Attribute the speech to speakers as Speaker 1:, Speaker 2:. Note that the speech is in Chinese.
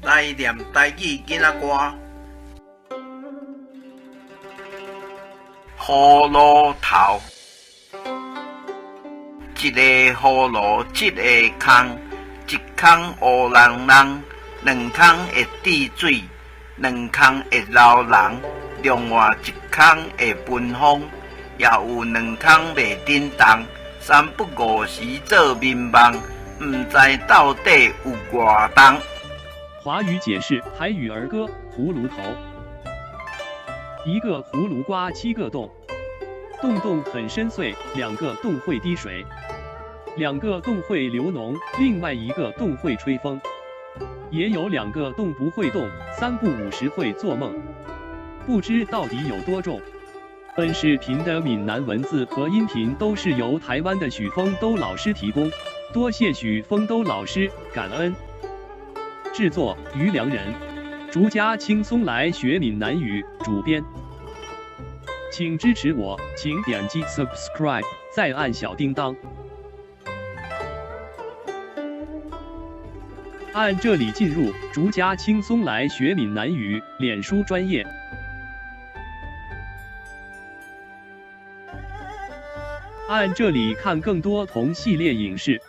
Speaker 1: 来念台语囡仔歌。葫芦头，一个葫芦一个空，一空乌人人，两空会滴水，两空会流人，另外一空会分风，也有两空袂振动。三不五时做眠梦，唔知到底有偌重。
Speaker 2: 华语解释台语儿歌《葫芦头》。一个葫芦刮7个洞，洞洞很深邃，两个洞会滴水，两个洞会流脓，另外一个洞会吹风，也有两个洞不会动，三不五时会做梦。不知到底有多重。本视频的闽南文字和音频都是由台湾的许丰都老师提供，多谢许丰都老师，感恩。制作于良人，逐家轻松来学闽南语，主编。请支持我，请点击 subscribe， 再按小叮当。按这里进入逐家轻松来学闽南语脸书专页。按这里看更多同系列影视。